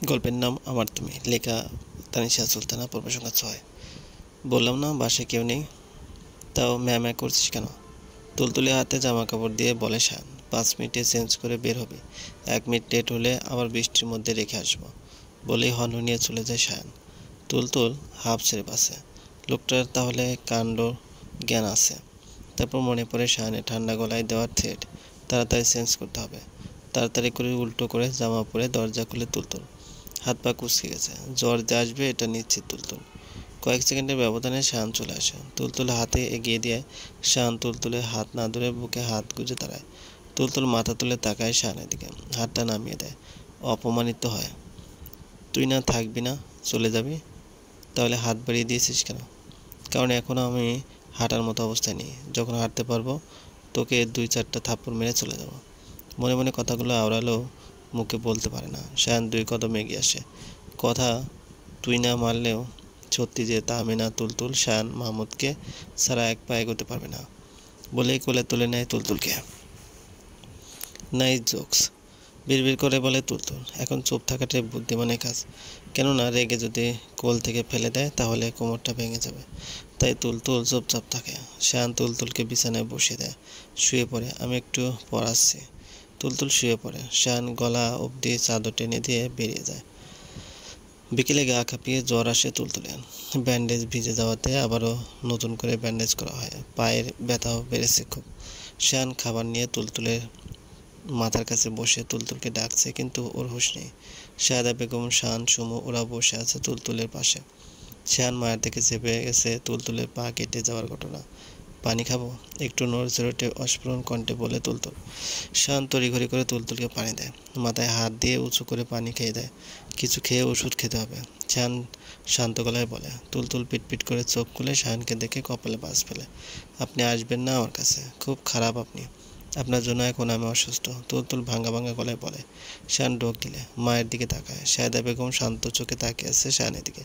গল্পের নাম আমার তুমি, লেখা তানিশা সুলতানা, পর্ব সংখ্যা 6। বললাম না বাসায় কেউ নেই, তাও ম্যাঁ করছিস কেন? তুলতুলে হাতে জামা কাপড় দিয়ে বলে শান, 5 মিনিটে চেঞ্জ করে বের হবি, 1 মিনিট লেট হলে আবার বৃষ্টির মধ্যে রেখে আসবো। বলেই হনহনিয়ে চলে যায় শান। তুলতুল হাঁপ ছেড়ে বাসে, লোকটার তাহলে কাণ্ড জ্ঞান আছে। তারপর মনে পড়ে শানের ঠান্ডা গলায় দেওয়ার থ্রেড, তাড়াতাড়ি চেঞ্জ করতে হবে। তাড়াতাড়ি করে উল্টো করে জামা পরে দরজা খুলে তুলতুল। হাত পা কুঁচকে গেছে, জ্বর যে আসবে এটা নিশ্চিত তুলতুল। কয়েক সেকেন্ডের ব্যবধানে শান চলে আসে, তুলতুল হাতে এগিয়ে দিয়ে শান তুলতুলের হাত না ধরে বুকে হাত গুজে দাঁড়ায়। তুলতুল মাথা তুলে তাকায় শানের দিকে, হাতটা নামিয়ে দেয়, অপমানিত হয়। তুই না থাকবি না, চলে যাবি? তাহলে হাত বাড়িয়ে দিয়েছিস কেন? কারণ এখনও আমি হাঁটার মতো অবস্থায় নেই, যখন হাঁটতে পারবো তোকে 2-4টা থাপ্পড় মেরে চলে যাব। মনে মনে কথাগুলো আওড়ালেও মুখে বলতে পারে না। শায়ান 2 কদম এগিয়ে আসে, কথা তুই না মারলেও সত্যি যে তাহমিনা তুলতুল শায়ান মাহমুদকে ছাড়া এক পা এগোতে পারবে না। বলেই কোলে তুলে নেয় তুলতুলকে। নাইস জোকস, বিড়বিড় করে বলে তুলতুল। এখন চুপ থাকাটাই বুদ্ধিমানের কাজ, কেননা রেগে যদি কোল থেকে ফেলে দেয় তাহলে কোমরটা ভেঙে যাবে। তাই তুলতুল চুপচাপ থাকে। শায়ান তুলতুলকে বিছানায় বসিয়ে দেয়, শুয়ে পড়ে। আমি একটু পর আসছি। তুলতুল শুয়ে পড়ে, শায়ান গলা অবধি চাদর টেনে দিয়ে বেরিয়ে যায়। বিকেলে গা কাঁপিয়ে জ্বর আসে তুলতুলের, ব্যান্ডেজ ভিজে যাওয়াতে আবারও নতুন করে ব্যান্ডেজ করা হয়। পায়ের ব্যথাও বেড়েছে খুব। শায়ান খাবার নিয়ে তুলতুলের মাথার কাছে বসে তুলতুলকে ডাকছে, কিন্তু ওর হুঁশ নেই। সায়দা বেগম, শান, সুমু ওরা বসে আছে তুলতুলের পাশে। শায়ান মায়ের থেকে চেপে গেছে তুলতুলের পা কেটে যাওয়ার ঘটনা। পানি খাবো? একটু নড়চড়টে অস্ফুরণ কণ্ঠে বলে তুলতুল। শান তড়িঘড়ি করে তুলতুলকে পানি দেয়, মাথায় হাত দিয়ে উঁচু করে পানি খেয়ে দেয়। কিছু খেয়ে ওষুধ খেতে হবে, শান শান্ত গলায় বলে। তুলতুল পিটপিট করে চোখ খুলে শায়ানকে দেখে কপালে বাজ ফেলে। আপনি আসবেন না আমার কাছে, খুব খারাপ আপনি, আপনার জন্য এখন আমি অসুস্থ, তুলতুল ভাঙা ভাঙা গলায় বলে। শান ঢোক গিলে মায়ের দিকে তাকায়। সায়দা বেগম শান্ত চোখে তাকিয়ে আছে শানের দিকে।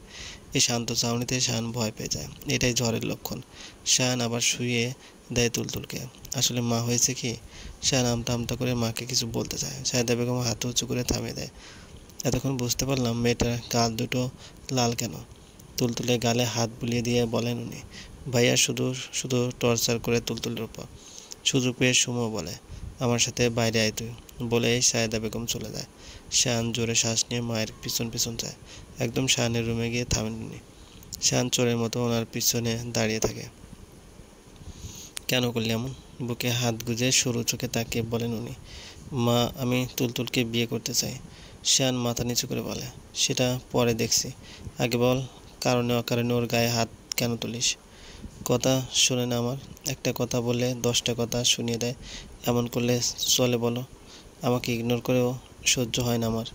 এই শান্ত চাউনিতে শান ভয় পেয়ে যায়, এটাই ঝড়ের লক্ষণ। শান আবার শুয়ে দেয় তুলতুলকে। আসলে মা হয়েছে কি? শান আমতা আমতা করে মাকে কিছু বলতে চায়, সায়দা বেগম হাত উঁচু করে থামিয়ে দেয়। এতক্ষণ বুঝতে পারলাম মেয়েটার গাল দুটো লাল কেন। তুলতুলের গালে হাত বুলিয়ে দিয়ে বলেন উনি। ভাইয়া শুধু শুধু টর্চার করে তুলতুলের উপর। সুযোগ পেয়ে সুমো বলে, আমার সাথে বাইরে আয় তুই। বলেই সায়দা বেগম চলে যায়। শান জোরে শ্বাস নিয়ে মায়ের পিছন পিছন যায়। একদম শানের রুমে গিয়ে থামেন উনি। শান চোরের মতো ওনার পিছনে দাঁড়িয়ে থাকে। কেন করলি এমন? বুকে হাত গুজে সরু চোখে তাকিয়ে বলেন উনি। মা, আমি তুলতুলকে বিয়ে করতে চাই। শান মাথা নিচু করে বলে, সেটা পরে দেখছি, আগে বল কারণে অকারণে ওর গায়ে হাত কেন তুলিস? কথা শোনে না আমার, একটা কথা বললে 10টা কথা শুনিয়ে দেয়, এমন করলে চলে বলো? আমাকে ইগনোর করেও সহ্য হয় না আমার।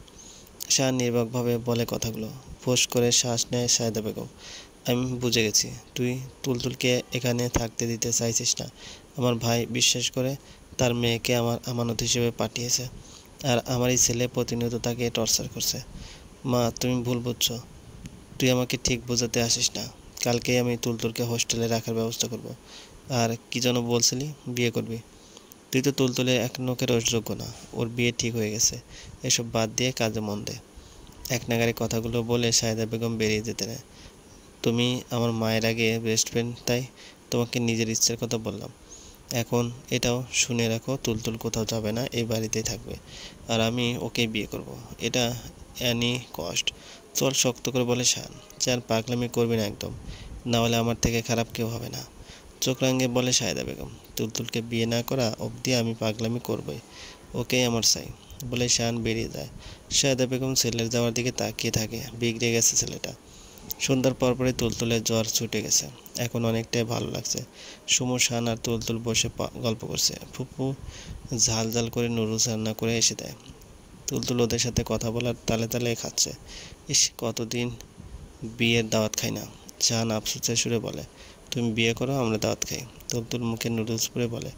শান নির্বাকভাবে বলে কথাগুলো। ফোঁস করে শ্বাস নেয় সায়দা বেগম। আমি বুঝে গেছি, তুই তুলতুলকে এখানে থাকতে দিতে চাইছিস না। আমার ভাই বিশ্বাস করে তার মেয়েকে আমার আমানত হিসেবে পাঠিয়েছে, আর আমারই ছেলে প্রতিনিয়ত তাকে টর্চার করছে। মা, তুমি ভুল বুঝছো, তুই আমাকে ঠিক বোঝাতে আসিস না। কালকেই আমি তুলতুলকে হোস্টেলে রাখার ব্যবস্থা করব। আর কি যেন বলছিলি, বিয়ে করবি? তুই তো তুলতুলের এক নোকের যোগ্য না, ওর বিয়ে ঠিক হয়ে গেছে, এসব বাদ দিয়ে কাজে মন দে। এক নাগারে কথাগুলো বলে সায়দা বেগম বেরিয়ে যেতে নেয়। তুমি আমার মায়ের আগে বেস্ট ফ্রেন্ড, তাই তোমাকে নিজের ইচ্ছের কথা বললাম। এখন এটাও শুনে রাখো, তুলতুল কোথাও যাবে না, এই বাড়িতেই থাকবে, আর আমি ওকেই বিয়ে করব, এটা অ্যানি কস্ট। চল, শক্ত করে বলে শান। চার পাগলামি করবি না একদম, না হলে আমার থেকে খারাপ কেউ হবে না। চোখ রাঙিয়ে বলে সায়দা বেগম। তুলতুলকে বিয়ে না করা অবধি আমি পাগলামি করবই, ওকেই আমার চাই। বলে শান বেরিয়ে যায়। সায়দা বেগম ছেলের যাওয়ার দিকে তাকিয়ে থাকে, বিগড়ে গেছে ছেলেটা। সন্ধ্যার পরপরই তুলতুলের জ্বর ছুটে গেছে, এখন অনেকটাই ভালো লাগছে। সুমু, শান আর তুলতুল বসে গল্প করছে। ফুপু ঝাল ঝাল করে নুডলস রান্না করে এসে দেয়। তুলতুল ওদের সাথে কথা বলার তালে তালে খাচ্ছে। ইস, কতদিন বিয়ের দাওয়াত খাই না। শান আফসোসের সুরে বলে, তুমি বিয়ে করো, আমরা দাওয়াত খাই। তুলতুল মুখে নুডলস পুরে বলে,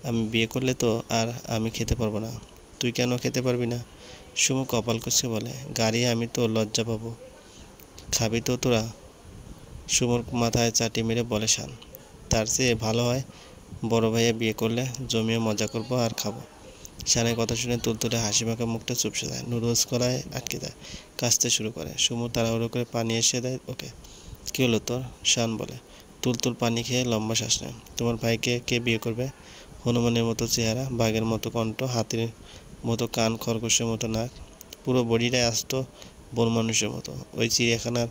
আমি বিয়ে করলে তো আর আমি খেতে পারবো না। তুই কেন খেতে পারবি না? সুমু কপাল কুঁচকে বলে, গাড়ি আমি তো লজ্জা পাবো। খাবি তো তোরা? সুমুর মাথায় চাটি মেরে বলে শান। তার চেয়ে ভালো হয় বড় ভাইয়া বিয়ে করলে জমিয়ে মজা করবো আর খাবো। শানের কথা শুনে তুলতুলে হাসি মাখা মুখটা চুপসে যায়, নুডলস গলায় আটকে যায়, কাশতে শুরু করে। সুমু তাড়াহুড়ো করে পানি এসে দেয় ওকে। কী হলো তোর? শান বলে। তুলতুল পানি খেয়ে লম্বা শ্বাস নেয়। তোমার ভাইকে কে বিয়ে করবে? হনুমানের মতো চেহারা, বাঘের মতো কণ্ঠ, হাতির মতো কান, খরগোশের মতো নাক, পুরো বডিটাই আস্ত বন মানুষের মতো। ওই চিড়িয়াখানার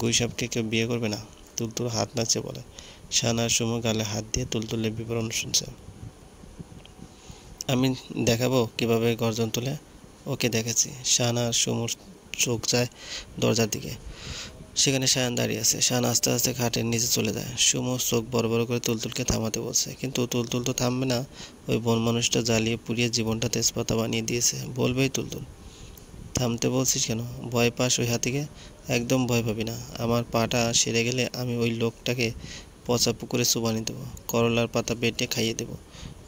গুইসাপকে কেউ বিয়ে করবে না? তুলতুল হাত নাচে বলে। শান আর সুমু গালে হাত দিয়ে তুলতুলের বিবরণ শুনছে। আমি দেখাবো কিভাবে গর্জন তোলে? ওকে দেখাচ্ছি। শান আর সুমুর চোখ যায় দরজার দিকে। সেখানে শায়ান দাঁড়িয়ে আছে। শান আস্তে আস্তে খাটের নিচে চলে যায়। সুমু চোখ বড় বড় করে তুলতুলকে থামাতে বলছে, কিন্তু তুলতুল তো থামবে না। ওই বন মানুষটা জ্বালিয়ে পুড়িয়ে জীবনটা তেজপাতা বানিয়ে দিয়েছে, বলবেই তুলতুল। থামতে বলছিস কেন? ভয় পাস ওই হাতিকে? একদম ভয় পাবি না। আমার পাটা সেরে গেলে আমি ওই লোকটাকে পচা পুকুরে চুবানি দেবো, করলার পাতা বেটে খাইয়ে দেবো।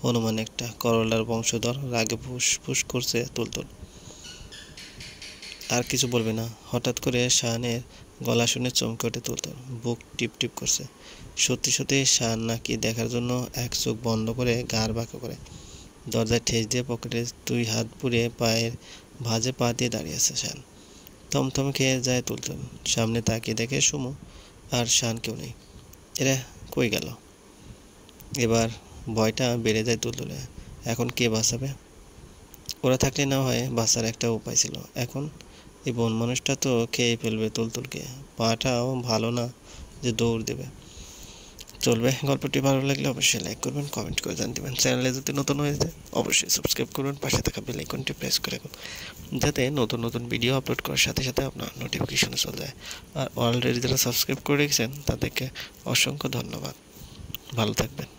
হনুমান একটা, করলার বংশধর। রাগে ফুস ফুস করছে তুলতুল। আর কিছু বলবে না? হঠাৎ করে শাহানের গলা শুনে চমকে ওঠে তুলতুল, বুক টিপ টিপ করছে। সত্যি সত্যি শাহান নাকি দেখার জন্য এক চোখ বন্ধ করে গাড় বাঁকা করে দরজায় ঠেস দিয়ে পকেটে 2 হাত পুড়ে পায়ের ভাঁজে পা দিয়ে দাঁড়িয়ে আছে শান। থমথম খেয়ে যায় তুলতুল। সামনে তাকিয়ে দেখে সুমু আর শান কেউ নেই। এরা কই গেল? এবার ভয়টা বেড়ে যায় তুলতুলে। এখন কে বাঁচাবে? ওরা থাকলে না হয় বাঁচার একটা উপায় ছিল। এখন এই বন মানুষটা তো খেয়ে ফেলবে তুলতুলকে। পাটাও ভালো না যে দৌড় দেবে। চলবে। গল্পটি ভালো লাগলে অবশ্যই লাইক করবেন, কমেন্ট করে জানিয়ে দেবেন। চ্যানেলে যদি নতুন হয়েছে অবশ্যই সাবস্ক্রাইব করবেন, পাশে থাকা বেল আইকনটি প্রেস করে রাখুন, যাতে নতুন নতুন ভিডিও আপলোড করার সাথে সাথে আপনার নোটিফিকেশনে চলে যায়। আর অলরেডি যারা সাবস্ক্রাইব করে রেখেছেন তাদেরকে অসংখ্য ধন্যবাদ। ভালো থাকবেন।